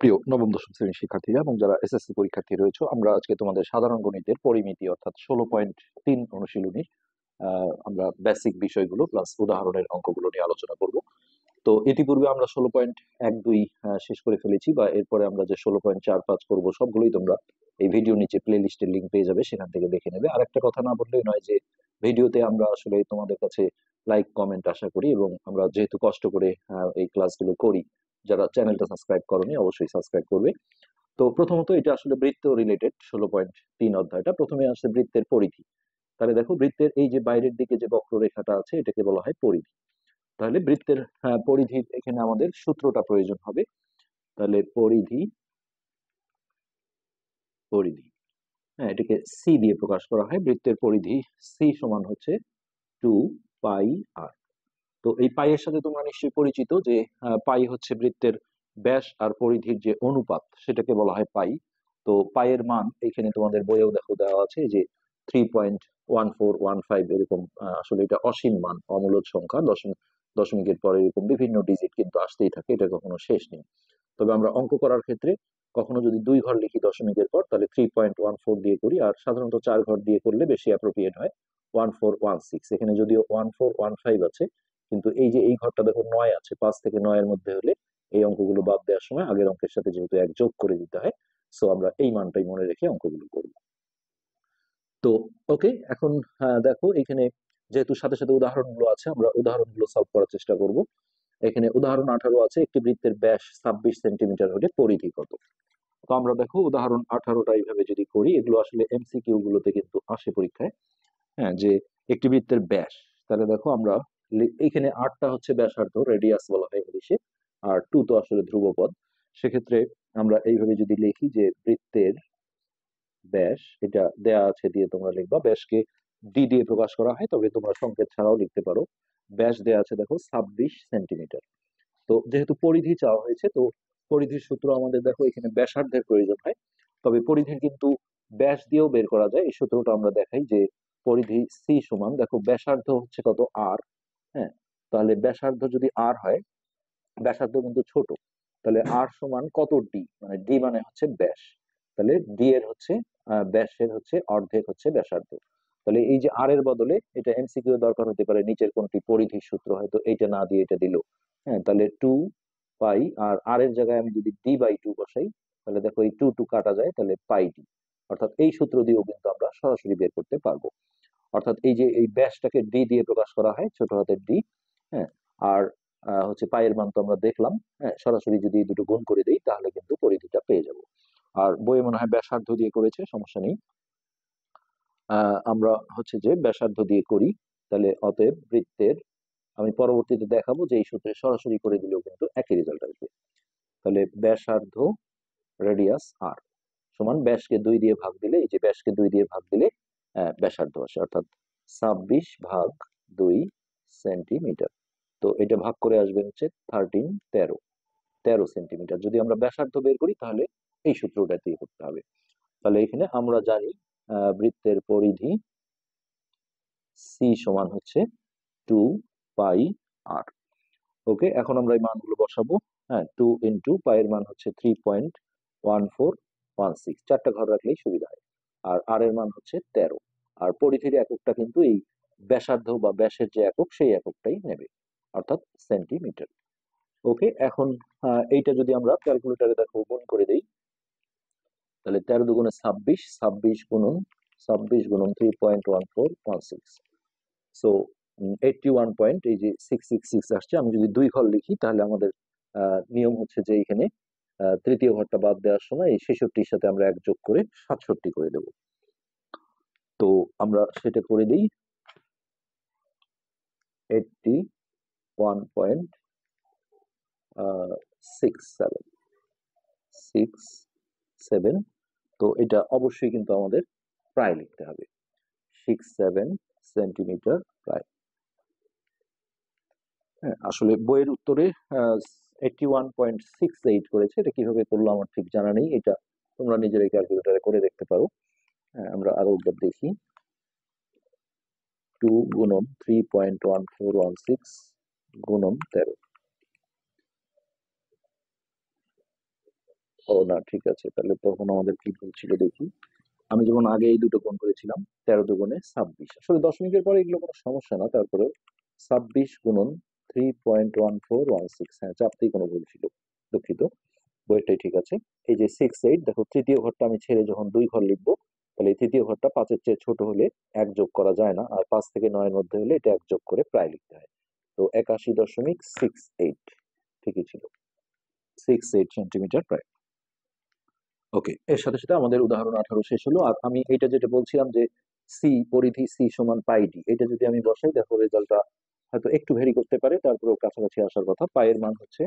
প্রিয় নবম দশম শ্রেণীর শিক্ষার্থীরা এবং যারা এসএসসি পরীক্ষার্থী রয়েছে, আমরা আজকে তোমাদের সাধারণ গণিতের পরিমিতি অর্থাৎ 16.3 অনুশীলনীর আমরা বেসিক বিষয়গুলো প্লাস উদাহরণের অঙ্কগুলো নিয়ে আলোচনা করব। তো ইতিপূর্বে আমরা 16.12 শেষ করে ফেলেছি, বা এরপরে আমরা যে 16.45 করবো সবগুলোই তোমরা এই ভিডিও নিচে প্লে লিস্টের লিঙ্ক পেয়ে যাবে, সেখান থেকে দেখে নেবে। আর একটা কথা না বললেই নয় যে ভিডিওতে আমরা আসলে তোমাদের কাছে লাইক কমেন্ট আশা করি, এবং আমরা যেহেতু কষ্ট করে এই ক্লাসগুলো করি, যারা চ্যানেলটা সাবস্ক্রাইব করনি অবশ্যই সাবস্ক্রাইব করবে। তো প্রথমত এটা আসলে বৃত্ত রিলেটেড 16.3 অধ্যায়টা। প্রথমে আসছে বৃত্তের পরিধি। তাহলে দেখো, বৃত্তের এই যে বাইরের দিকে যে বক্ররেখাটা আছে এটাকে বলা হয় পরিধি। তাহলে বৃত্তের পরিধির এখানে আমাদের সূত্রটা প্রয়োজন হবে। তাহলে পরিধি, পরিধি, হ্যাঁ, এটাকে সি দিয়ে প্রকাশ করা হয়। বৃত্তের পরিধি সি সমান হচ্ছে 2 পাই আর। তো এই পাইয়ের সাথে তোমরা নিশ্চয়ই পরিচিত যে পাই হচ্ছে বৃত্তের ব্যাস আর পরিধির যে অনুপাত, সেটাকে বলা হয় পাই। তো পাইয়ের মান এখানে তোমাদের বইয়েও দেখো দেওয়া আছে যে 3.1415 এরকম। আসলে এটা অসীম মান, অমূলদ সংখ্যা, দশমিকের পরে এরকম বিভিন্ন ডিজিট কিন্তু আসতেই থাকে, এটা কখনো শেষ নেই। তবে আমরা অঙ্ক করার ক্ষেত্রে কখনো যদি 2 ঘর লিখি দশমিকের পর, তাহলে 3.14 দিয়ে করি, আর সাধারণত 4 ঘর দিয়ে করলে বেশি অ্যাপ্রোপ্রিয়েট হয়। 1416, এখানে যদিও 1415 আছে, কিন্তু এই যে এই ঘরটা দেখো 9 আছে, 5 থেকে 9-এর মধ্যে হলে এই অঙ্কগুলো বাদ দেওয়ার সময় আগের অঙ্কের সাথে যেহেতু 1 যোগ করে দিতে হয়, সো আমরা এই মানটাই মনে রেখে অঙ্কগুলো করব। তো ওকে, এখন দেখো এখানে যেহেতু সাথে সাথে উদাহরণগুলো আছে, আমরা উদাহরণগুলো সলভ করার চেষ্টা করব। এখানে উদাহরণ 18 আছে, একটি বৃত্তের ব্যাস 26 সেন্টিমিটার হলে পরিধি কত। তো আমরা দেখো উদাহরণ 18টা এইভাবে যদি করি, এগুলো আসলে এমসিকিউ গুলোতে কিন্তু আসে পরীক্ষায়। হ্যাঁ, যে একটি বৃত্তের ব্যাস, তাহলে দেখো আমরা এখানে 8টা হচ্ছে ব্যাসার্ধ, রেডিয়াস বলা হয় ইংলিশে, আর 2 তো আসলে ধ্রুবপদ। সেক্ষেত্রে আমরা এইভাবে যদি লিখি যে বৃত্তের ব্যাস, এটা দেয়া আছে দিয়ে তোমরা লিখবা, ব্যাসকে ডি দিয়ে প্রকাশ করা হয়, তবে তোমরা সংকেত ছাড়াও লিখতে পারো। ব্যাস দেয়া আছে দেখো 26 সেন্টিমিটার। তো যেহেতু পরিধি চাওয়া হয়েছে, তো পরিধির সূত্র আমাদের দেখো এখানে ব্যাসার্ধের প্রয়োজন হয়, তবে পরিধির কিন্তু ব্যাস দিয়েও বের করা যায়। এই সূত্রটা আমরা দেখাই যে পরিধি সি সমান, দেখো ব্যাসার্ধ হচ্ছে কত আর। হ্যাঁ, তাহলে ব্যাসার্ধ যদি আর হয়, ব্যাসার্ধ কিন্তু ছোট, তাহলে আর সমান কত ডি, মানে ডি মানে হচ্ছে ব্যাস। তাহলে ডি এর হচ্ছে ব্যাসের হচ্ছে অর্ধেক হচ্ছে ব্যাসার্ধ। তাহলে এই যে আর এর বদলে, এটা এমসিকিউ দরকার হতে পারে, নিচের কোনটি পরিধির সূত্র, হয়তো এইটা না দিয়ে এটা দিল। হ্যাঁ, তাহলে 2 পাই, আর আর এর জায়গায় আমি যদি d/2 বসাই, তাহলে দেখো এই 2 কাটা যায়, তাহলে পাই ডি। অর্থাৎ এই সূত্র দিয়েও কিন্তু আমরা সরাসরি বের করতে পারবো। অর্থাৎ এই যে এই ব্যাসটাকে ডি দিয়ে প্রকাশ করা হয়, ছোট হাতের ডি। হ্যাঁ, আর হচ্ছে পায়ের মান তো আমরা দেখলাম। হ্যাঁ, সরাসরি যদি এই দুটো গুণ করে দেই তাহলে কিন্তু পরিধিটা পেয়ে যাব। আর বইয়ে মনে হয় ব্যাসার্ধ দিয়ে করেছে, সমস্যা নেই। আমরা হচ্ছে যে ব্যাসার্ধ দিয়ে করি, তাহলে অতএব বৃত্তের, আমি পরবর্তীতে দেখাবো যে এই সূত্রে সরাসরি করে দিলেও কিন্তু একই রেজাল্ট আসবে। তাহলে ব্যাসার্ধ রেডিয়াস আর সমান ব্যাসকে 2 দিয়ে ভাগ দিলে, এই যে ব্যাসকে 2 দিয়ে ভাগ দিলে ব্যাসার্ধ আসে, অর্থাৎ 26/2 সেন্টিমিটার। তো এটা ভাগ করে আসবে হচ্ছে 13 সেন্টিমিটার। যদি আমরা ব্যাসার্ধ বের করি তাহলে এই সূত্রটা দিয়ে করতে হবে। তাহলে এখানে আমরা জানি বৃত্তের পরিধি সি সমান হচ্ছে 2 পাই আর। ওকে, এখন আমরা এই মানগুলো বসাবো। হ্যাঁ, 2 × পাইয়ের মান হচ্ছে 3.1416, 4টা ঘর রাখলেই সুবিধা হয়। আর আর এর মান হচ্ছে 13। আর পরিধির এককটা কিন্তু এই ব্যাসার্ধ বা ব্যাসের যে একক, সেই এককটাই নেবে, অর্থাৎ সেন্টিমিটার। ওকে, এখন এইটা যদি আমরা ক্যালকুলেটারে দেখো গুণ করে দেই, তাহলে 13 × 2 = 26, 26 গুণন 3.1416, সো 81 পয়েন্ট, এই যে 666 আসছে। আমি যদি 2 ঘর লিখি, তাহলে আমাদের নিয়ম হচ্ছে যে এখানে তৃতীয় ঘরটা বাদ দেওয়ার সময় এই 66-র সাথে আমরা 1 যোগ করে 67 করে দেব। তো আমরা সেটা করে দিই। 81.67, তো এটা অবশ্যই কিন্তু আমাদের প্রায় লিখতে হবে, 67 সেন্টিমিটার প্রায়। হ্যাঁ, আসলে বইয়ের উত্তরে 81.68 করেছে, এটা কিভাবে করলো আমার ঠিক জানা নেই, এটা তোমরা নিজেরাই ক্যালকুলেটারে করে দেখতে পারো। হ্যাঁ, আমরা আরো একবার দেখি, 2 × 3.1416 গুণন 13। ও না, ঠিক আছে, তাহলে তখন আমাদের কি ভুল ছিল দেখি। আমি যেমন আগে এই দুটো গুণ করেছিলাম, 13 × 26, আসলে দশমিকের পরে এগুলো কোনো সমস্যা না, তারপরে 26 × 3.1416, হ্যাঁ চাপতেই কোনো ভুল ছিল, দুঃখিত। বইটাই ঠিক আছে। এই যে 6, 8, দেখো তৃতীয় ঘরটা আমি ছেড়ে যখন 2 ঘর লিখবো, তাহলে এই তৃতীয় ঘরটা 5-এর চেয়ে ছোট হলে 1 যোগ করা যায় না, আর 5 থেকে 9-এর মধ্যে হলে এটা 1 যোগ করে প্রায় লিখতে হয়। তো 81.68 ঠিকই ছিল, 68 সেন্টিমিটার প্রায়। ওকে, এর সাথে সাথে আমাদের উদাহরণ 18 শেষ হলো। আর আমি এটা যেটা বলছিলাম যে সি, পরিধি সি সমান পাই ডি, এটা যদি আমি বসাই, দেখো রেজাল্টটা হয়তো একটু ভেরি করতে পারে, তারপরেও কাছাকাছি আসার কথা। পায়ের মান হচ্ছে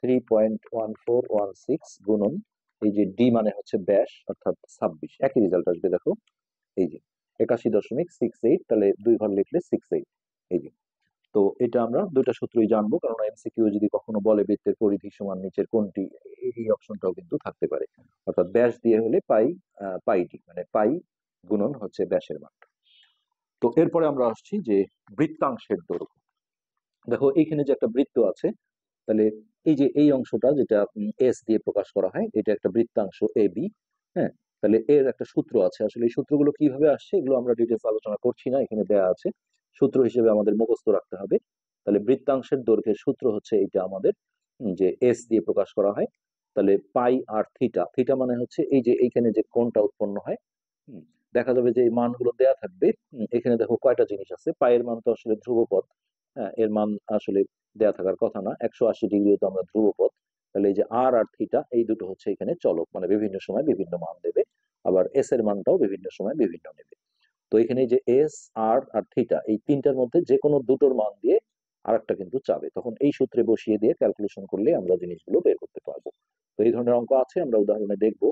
3.1416 গুণন এই যে ডি মানে হচ্ছে ব্যাস, অর্থাৎ 26, একই রেজাল্ট আসবে দেখো। এই যে 81.68, তাহলে 2 ঘর লিখলে 68, এই যে। তো এটা আমরা দুইটা সূত্রই জানবো, কারণ এমসিকিউ যদি কখনো বলে বৃত্তের পরিধি সমান নিচের কোনটি, এই অপশনটাও কিন্তু থাকতে পারে। অর্থাৎ ব্যাস দিয়ে হলে পাই, পাই ডি মানে পাই গুণন হচ্ছে ব্যাসের মান। তো এরপরে আমরা আসছি যে বৃত্তাংশের দৈর্ঘ্য। দেখো এইখানে যে একটা বৃত্ত আছে, তাহলে এই যে এই অংশটা যেটা এস দিয়ে প্রকাশ করা হয়, এটা একটা বৃত্তাংশ এ বি। হ্যাঁ, তাহলে এর একটা সূত্র আছে, আসলে এই সূত্রগুলো কিভাবে আসছে এগুলো আমরা ডিটেলস আলোচনা করছি না, এখানে দেয়া আছে, সূত্র হিসেবে আমাদের মুখস্থ রাখতে হবে। তাহলে বৃত্তাংশের দৈর্ঘ্যের সূত্র হচ্ছে এইটা আমাদের, যে এস দিয়ে প্রকাশ করা হয়। তাহলে পাই আর থিটা, থিটা মানে হচ্ছে এই যে এইখানে যে কোণটা উৎপন্ন হয়। হুম, দেখা যাবে যে এই মানগুলো দেয়া থাকবে। এখানে দেখো কয়টা জিনিস আছে, পায়ের মান তো আসলে ধ্রুবপদ, হ্যাঁ এর মান আসলে দেয়া থাকার কথা না, 180 ডিগ্রিও তো আমরা ধ্রুবপদ। তাহলে এই যে আর থিটা এই দুটো হচ্ছে এখানে চলক, মানে বিভিন্ন সময় বিভিন্ন মান দেবে, আবার এস এর মানটাও বিভিন্ন সময় বিভিন্ন নেবে। তো এখানে এই যে এস, আর থিটা, এই তিনটার মধ্যে যে কোনো দুটোর মান দিয়ে আরেকটা কিন্তু চাবে, তখন এই সূত্রে বসিয়ে দিয়ে ক্যালকুলেশন করলে আমরা জিনিসগুলো বের করতে পারবো। তো এই ধরনের অঙ্ক আছে, আমরা উদাহরণে দেখবো।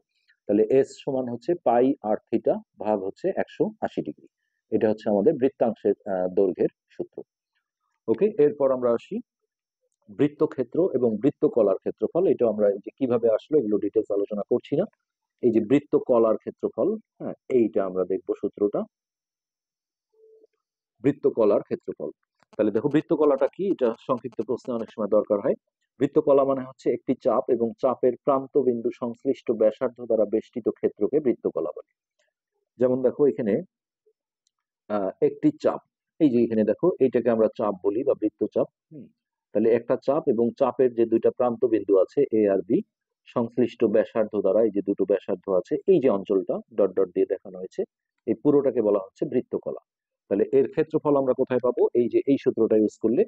তাহলে এস সমান হচ্ছে পাই আর থিটা ভাগ হচ্ছে 180 ডিগ্রি, এটা হচ্ছে আমাদের বৃত্তাংশের দৈর্ঘ্যের সূত্র। ওকে, এরপর আমরা আসি বৃত্তক্ষেত্র এবং বৃত্তকলার ক্ষেত্রফল। এটা আমরা এই যে কিভাবে আসলো এগুলো ডিটেলস আলোচনা করছি না। এই যে বৃত্তকলার ক্ষেত্রফল, হ্যাঁ এইটা আমরা দেখবো সূত্রটা, বৃত্তকলার ক্ষেত্রফল। তাহলে দেখো বৃত্তকলাটা কি, এটা সংক্ষিপ্ত প্রশ্নে অনেক সময় দরকার হয়। বৃত্তকলা মানে হচ্ছে একটি চাপ এবং চাপের প্রান্ত বিন্দু সংশ্লিষ্ট ব্যাসার্ধ দ্বারা বেষ্টিত ক্ষেত্রকে বৃত্তকলা বলে। যেমন দেখো এখানে একটি চাপ, এই যে এখানে দেখো এইটাকে আমরা চাপ বলি বা বৃত্তচাপ। তাহলে একটা চাপ এবং চাপের যে দুইটা প্রান্ত বিন্দু আছে এ আর বি, সংশ্লিষ্ট ব্যাসার্ধ দ্বারা এই যে দুটো ব্যাসার্ধ আছে, এই যে অঞ্চলটা ডট ডট দিয়ে দেখানো হয়েছে, এই পুরোটাকে বলা হচ্ছে বৃত্তকলা। তাহলে এর ক্ষেত্রফল আমরা কোথায় পাবো, এই যে এই সূত্রটা ইউজ করলে,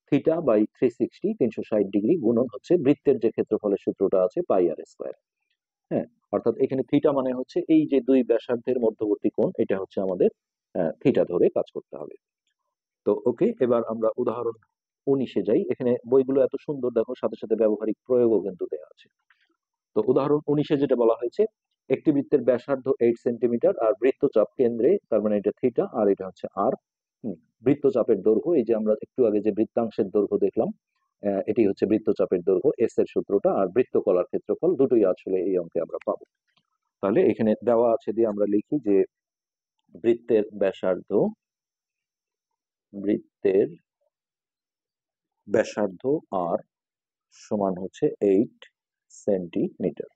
থিটা বাই 360, 360 ডিগ্রি গুণন হচ্ছে বৃত্তের যে ক্ষেত্রফলের সূত্রটা আছে পাই আর স্কোয়ার। হ্যাঁ, অর্থাৎ এখানে থিটা মানে হচ্ছে এই যে দুই ব্যাসার্ধের মধ্যবর্তী কোণ, এটা হচ্ছে আমাদের থিটা ধরে কাজ করতে হবে। তো ওকে, এবার আমরা উদাহরণ 19-এ যাই। এখানে বইগুলো এত সুন্দর, দেখো সাথে সাথে ব্যবহারিক প্রয়োগও কিন্তু দেওয়া আছে। তো উদাহরণ 19-এ যেটা বলা হয়েছে, একটি বৃত্তের ব্যাসার্ধ 8 সেন্টিমিটার আর বৃত্তচাপ কেন্দ্রে, তার মানে এটা থিটা আর এটা হচ্ছে আর। বৃত্তচাপের দৈর্ঘ্য, এই যে আমরা একটু আগে যে বৃত্তাংশের দৈর্ঘ্য দেখলাম, এটি হচ্ছে বৃত্তচাপের দৈর্ঘ্য, এস এর সূত্রটা, আর বৃত্তকলার ক্ষেত্রফল, দুটোই আসলে এই অঙ্কে আমরা পাবো। তাহলে এখানে দেওয়া আছে দিয়ে আমরা লিখি যে বৃত্তের ব্যাসার্ধ, বৃত্তের ব্যাসার্ধ আর সমান হচ্ছে 8 সেন্টিমিটার।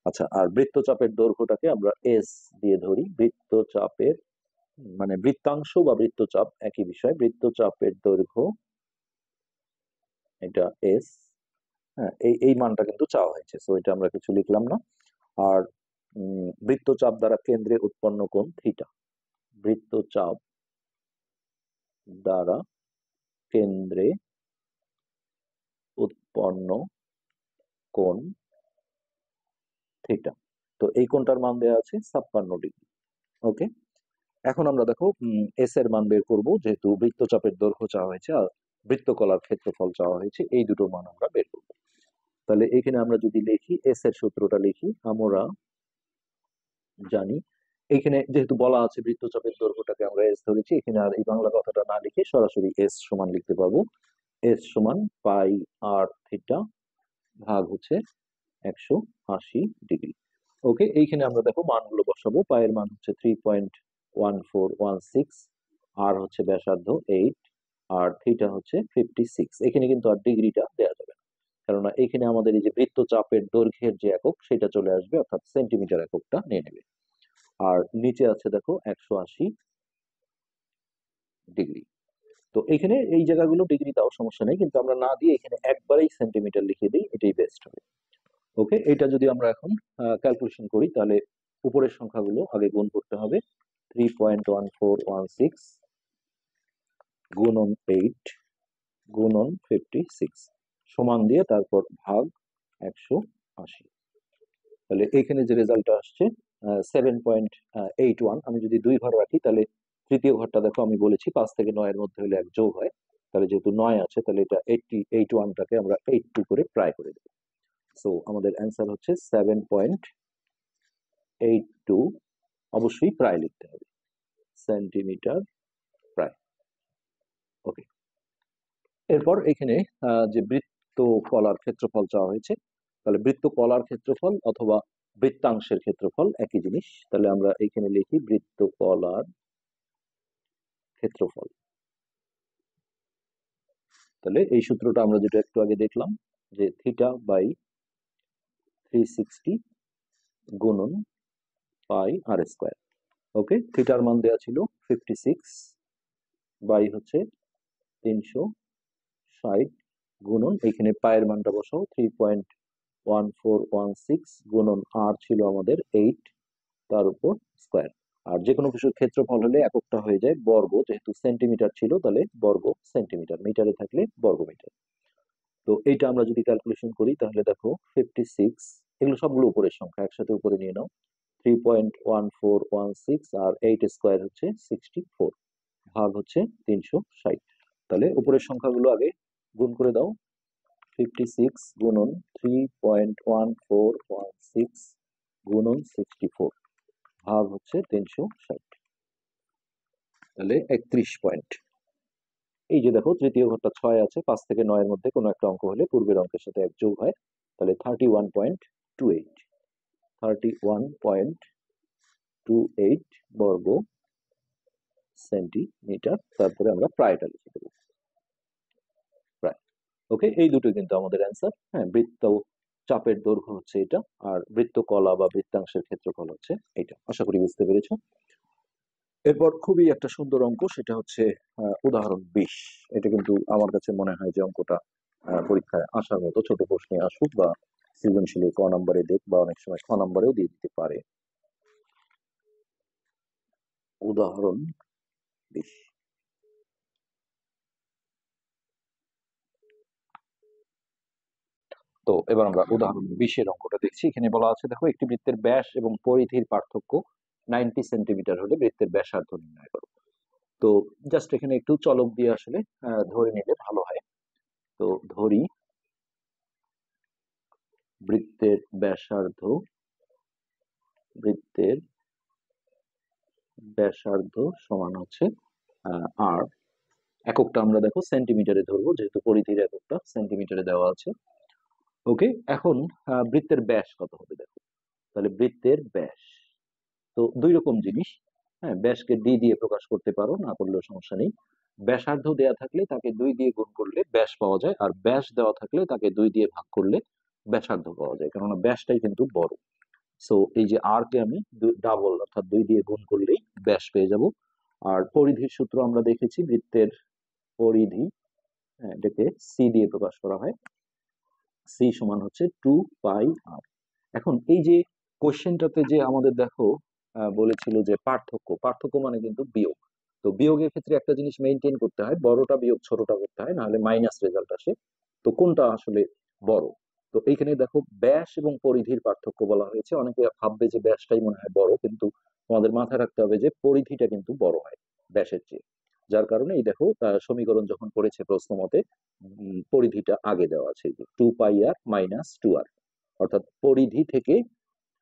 আচ্ছা, আর বৃত্তচাপের দৈর্ঘ্যটাকে আমরা এস দিয়ে ধরি। বৃত্তচাপের মানে বৃত্তাংশ বা বৃত্তচাপ একই বিষয়, বৃত্তচাপের দৈর্ঘ্য এটা এস। হ্যাঁ, এই এই মানটা কিন্তু চাওয়া হয়েছে, তো এটা আমরা কিছু লিখলাম না। আর বৃত্তচাপ দ্বারা কেন্দ্রে উৎপন্ন কোণ থিটা, বৃত্তচাপ দ্বারা কেন্দ্রে উৎপন্ন কোণ থিটা, তো এই কোণটার মান দেওয়া আছে 56 ডিগ্রি। ওকে, এখন আমরা দেখো এস এর মান বের করব, যেহেতু বৃত্তচাপের দৈর্ঘ্য চাওয়া হয়েছে আর বৃত্তকলার ক্ষেত্রফল চাওয়া হয়েছে, এই দুটো মান আমরা বের করব। তাহলে এখানে আমরা যদি লিখি এস এর সূত্রটা লিখি, আমরা জানি এখানে যেহেতু বলা আছে বৃত্তচাপের দৈর্ঘ্যটাকে আমরা এস ধরেছি, এখানে আর এই বাংলা কথাটা না লিখে সরাসরি এস সমান লিখতে পারবো। এস সমান পাই আর থিটা ভাগ হচ্ছে 180 ডিগ্রি। ওকে, এইখানে আমরা দেখো মানগুলো বসাবো। পায়ের মান হচ্ছে 3.1416, আর হচ্ছে ব্যাসার্ধ 8, আর থিটা হচ্ছে 56। এখানে কিন্তু আর ডিগ্রিটা দেওয়া যাবে না, কেননা এখানে আমাদের এই যে বৃত্তচাপের দৈর্ঘ্যের যে একক সেটা চলে আসবে, অর্থাৎ সেন্টিমিটার এককটা নিয়ে নেবে। আর নিচে আছে দেখো 180 ডিগ্রি। তো এখানে এই জায়গাগুলো ডিগ্রি দাও সমস্যা নেই, কিন্তু আমরা না দিয়ে এখানে একবারেই সেন্টিমিটার লিখে দিই, এটাই বেস্ট হবে। ওকে, এটা যদি আমরা এখন ক্যালকুলেশন করি, তাহলে উপরের সংখ্যাগুলো আগে গুণ করতে হবে। 3.1416 গুণন 8 গুণন 56 সমান দিয়ে তারপর ভাগ 180। তাহলে এখানে যে রেজাল্টটা আসছে 7.81। আমি যদি দুই ঘর রাখি, তাহলে তৃতীয় ঘরটা দেখো আমি বলেছি 5 থেকে 9 এর মধ্যে হলে এক যোগ হয়। তাহলে যেহেতু 9 আছে, তাহলে এটা 81টাকে আমরা 82 করে প্রায় করে দেবো। সো আমাদের অ্যান্সার হচ্ছে 7.82, অবশ্যই প্রায় লিখতে হবে, সেন্টিমিটার প্রায়। ওকে, এরপর এখানে যে বৃত্ত কলার ক্ষেত্রফল চাওয়া হয়েছে, তাহলে বৃত্ত কলার ক্ষেত্রফল অথবা বৃত্তাংশের ক্ষেত্রফল একই জিনিস। তাহলে আমরা এখানে লিখি বৃত্ত কলার ক্ষেত্রফল। তাহলে এই সূত্রটা আমরা যেটা একটু আগে দেখলাম, যে θ/360 গুণন পাই আর স্কোয়ার। ওকে, থিটার মান দেওয়া ছিল 56, বাই হচ্ছে 360 গুণন এখানে পায়ের মানটা বসাও 3.1416 গুণন আর ছিল আমাদের 8, তার উপর স্কোয়ার। আর যে কোনো কিছুর ক্ষেত্রফল হলে এককটা হয়ে যায় বর্গ, যেহেতু সেন্টিমিটার ছিল তাহলে বর্গ সেন্টিমিটার, মিটারে থাকলে বর্গ মিটার। তো এইটা আমরা যদি ক্যালকুলেশন করি, তাহলে দেখো 56, এগুলো সবগুলো উপরের সংখ্যা, একসাথে উপরে নিয়ে নাও। 3.1416 আর 8 স্কোয়ার হচ্ছে 64, ভাগ হচ্ছে 360। তাহলে উপরের সংখ্যাগুলো আগে গুণ করে দাও। 56 গুণন 3.1416 গুণন 64, ভাগ হচ্ছে 360, তাহলে 31 পয়েন্ট। এই যে দেখো তৃতীয় ঘরটা 6 আছে, 5 থেকে 9 এর মধ্যে কোনো একটা অঙ্ক হলে পূর্বের অঙ্কের সাথে এক যোগ হয়, তাহলে 31.28, 31.28 বর্গ সেন্টিমিটার। তারপরে আমরা প্রায়টা লিখে দেবো, প্রায়। ওকে, এই দুটো কিন্তু আমাদের অ্যান্সার। হ্যাঁ, বৃত্ত চাপের দৈর্ঘ্য হচ্ছে এটা, আর বৃত্ত কলা বা বৃত্তাংশের ক্ষেত্রফল হচ্ছে এটা। আশা করি বুঝতে পেরেছো। এরপর খুবই একটা সুন্দর অঙ্ক, সেটা হচ্ছে উদাহরণ 20। এটা কিন্তু আমার কাছে মনে হয় যে অঙ্কটা পরীক্ষায় আসার মতো, ছোট প্রশ্নে আসুক বা সৃজনশীলে ক নম্বরে দেখ, বা অনেক সময় খ নম্বরেও দিয়ে দিতে পারে। উদাহরণ 20। তো এবার আমরা উদাহরণ 20-এর অঙ্কটা দেখছি। এখানে বলা আছে, দেখো একটি বৃত্তের ব্যাস এবং পরিধির পার্থক্য 90 সেন্টিমিটার হলে বৃত্তের ব্যাসার্ধ নির্ণয় করো। তো জাস্ট এখানে একটু চলক দিয়ে আসলে ধরে নিলে ভালো হয়। তো ধরি বৃত্তের ব্যাসার্ধ, বৃত্তের ব্যাসার্ধ সমান হচ্ছে আর, এককটা আমরা দেখো সেন্টিমিটারে ধরবো, যেহেতু পরিধির এককটা সেন্টিমিটারে দেওয়া আছে। ওকে, এখন বৃত্তের ব্যাস কত হবে দেখো। তাহলে বৃত্তের ব্যাস তো দুই রকম জিনিস। হ্যাঁ, ব্যাসকে ডি দিয়ে প্রকাশ করতে পারো, না করলেও সমস্যা নেই। ব্যাসার্ধ দেওয়া থাকলে তাকে 2 দিয়ে গুণ করলে ব্যাস পাওয়া যায়, আর ব্যাস দেওয়া থাকলে তাকে 2 দিয়ে ভাগ করলে ব্যাসার্ধ পাওয়া যায়, কেননা ব্যাসটাই কিন্তু বড়। সো এই যে আর কে আমি ডাবল, অর্থাৎ 2 দিয়ে গুণ করলেই ব্যাস পেয়ে যাব। আর পরিধির সূত্র আমরা দেখেছি, বৃত্তের পরিধি, হ্যাঁ, এটাকে সি দিয়ে প্রকাশ করা হয়। সি সমান হচ্ছে 2 পাই আর। এখন এই যে কোশ্চেনটাতে যে আমাদের দেখো বলেছিল যে পার্থক্য, পার্থক্য মানে কিন্তু বিয়োগ। তো বিয়োগের ক্ষেত্রে একটা জিনিস মেনটেন করতে হয়, বড়টা বিয়োগ ছোটটা করতে হয়, নাহলে মাইনাস রেজাল্ট আসে। তো কোনটা আসলে বড়? তো এইখানে দেখো ব্যাস এবং পরিধির পার্থক্য বলা হয়েছে। অনেকে ভাববে যে ব্যাসটাই মনে হয় বড়, কিন্তু তোমাদের মাথায় রাখতে হবে যে পরিধিটা কিন্তু বড় হয় ব্যাসের চেয়ে। যার কারণে এই দেখো সমীকরণ যখন পড়েছে প্রশ্ন মতে, পরিধিটা আগে দেওয়া আছে, 2 পাই আর - 2 আর, অর্থাৎ পরিধি থেকে,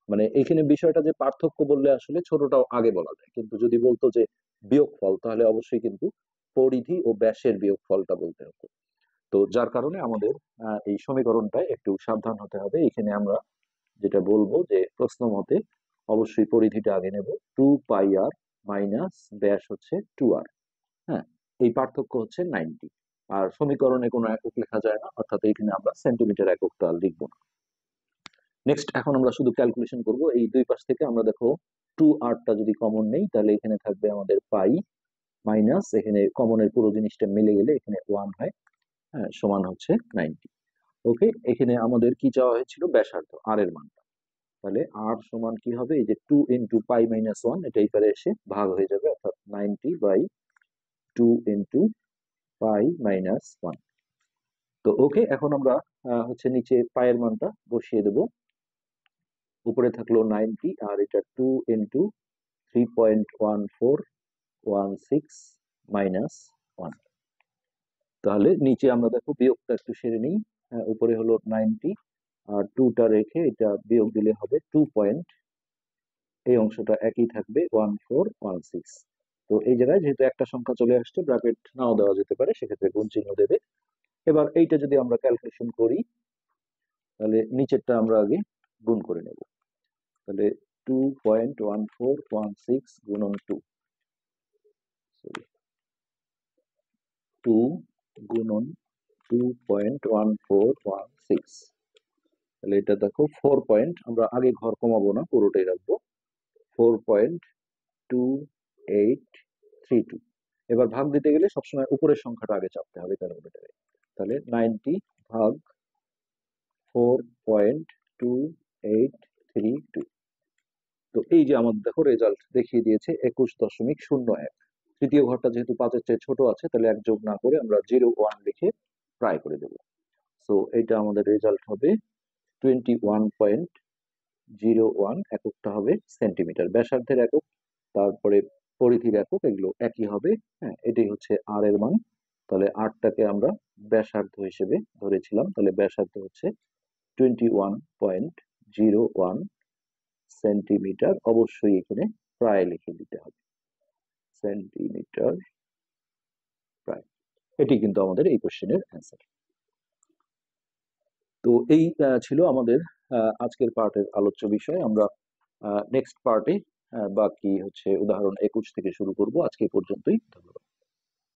মানে এখানে বিষয়টা যে পার্থক্য বললে আসলে ছোটটাও আগে বলা যায়, কিন্তু যদি বলতো যে বিয়োগফল, তাহলে অবশ্যই কিন্তু পরিধি ও ব্যাসের বিয়োগফলটা বলতে হতো। তো যার কারণে আমাদের এই সমীকরণটায় একটু সাবধান হতে হবে। এখানে আমরা যেটা বলবো যে প্রশ্ন মতে অবশ্যই পরিধিটা আগে নেব, 2 পাই আর - ব্যাস হচ্ছে 2 আর। হ্যাঁ, এই পার্থক্য হচ্ছে 90। আর সমীকরণে কোনো একক লেখা যায় না, অর্থাৎ এখানে আমরা সেন্টিমিটার এককটা আর লিখবো না। নেক্সট এখন আমরা শুধু ক্যালকুলেশন করব। এই দুই পাশ থেকে আমরা দেখো 2r যদি কমন নেই, তাহলে এখানে থাকবে আমাদের পাই মাইনাস, এখানে কমনের পুরো জিনিসটা মিলে গেলে এখানে 1 হয়, হ্যাঁ, সমান হচ্ছে 90। ওকে, এখানে আমাদের কি চাওয়া হয়েছিল, ব্যাসার্ধ আর এর মানটা। তাহলে আর সমান কি হবে, এই যে 2 ইন্টু পাই মাইনাস 1, এটা এবারে এসে ভাগ হয়ে যাবে, অর্থাৎ 90/2 ইন্টু পাই মাইনাস 1। তো ওকে, এখন আমরা হচ্ছে নিচে পায়ের মানটা বসিয়ে দেব। উপরে থাকলো 90, আর এটা 2 ইন্টু 3.1416 মাইনাস 1। তাহলে নিচে আমরা দেখো বিয়োগটা একটু সেরে নিই। উপরে হলো 90, আর 2টা রেখে এটা বিয়োগ দিলে হবে 2 পয়েন্ট, এই অংশটা একই থাকবে 1416। তো এই জায়গায় যেহেতু একটা সংখ্যা চলে আসছে, ব্র্যাকেট নাও দেওয়া যেতে পারে, সেক্ষেত্রে গুণ চিহ্ন দেবে। এবার এইটা যদি আমরা ক্যালকুলেশন করি, তাহলে নিচেরটা আমরা আগে গুণ করে নেব। তাহলে 2.1416 গুণন 2, সরি 2 গুণন 2.1416, তাহলে এটা দেখো 4 পয়েন্ট, আমরা আগে ঘর কমাবো না, পুরোটাই রাখবো, 4.2832। এবার ভাগ দিতে গেলে সবসময় উপরের সংখ্যাটা আগে চাপতে হবে ক্যালকুলেটারে। তাহলে 90 ভাগ 4.2832। তো এই যে আমাদের দেখো রেজাল্ট দেখিয়ে দিয়েছে 21.01। তৃতীয় ঘরটা যেহেতু 5-এর চেয়ে ছোট আছে, তাহলে এক যোগ না করে আমরা 01 লিখে ট্রাই করে দেবো। সো এটা আমাদের রেজাল্ট হবে 21.01, এককটা হবে সেন্টিমিটার। ব্যাসার্ধের একক, তারপরে পরিধির একক, এগুলো একই হবে। হ্যাঁ, এটাই হচ্ছে আর এর মান। তাহলে আরটাকে আমরা ব্যাসার্ধ হিসেবে ধরেছিলাম, তাহলে ব্যাসার্ধ হচ্ছে 21.01 সেন্টিমিটার। অবশ্যই এখানে প্রায় লিখে দিতে হবে, সেন্টিমিটার প্রায়। এটি কিন্তু আমাদের এই কোশ্চেনের অ্যান্সার। তো এই ছিল আমাদের আজকের পার্টের আলোচ্য বিষয়। আমরা নেক্সট পার্টে বাকি হচ্ছে উদাহরণ 21 থেকে শুরু করব। আজকে এই পর্যন্তই, ধন্যবাদ।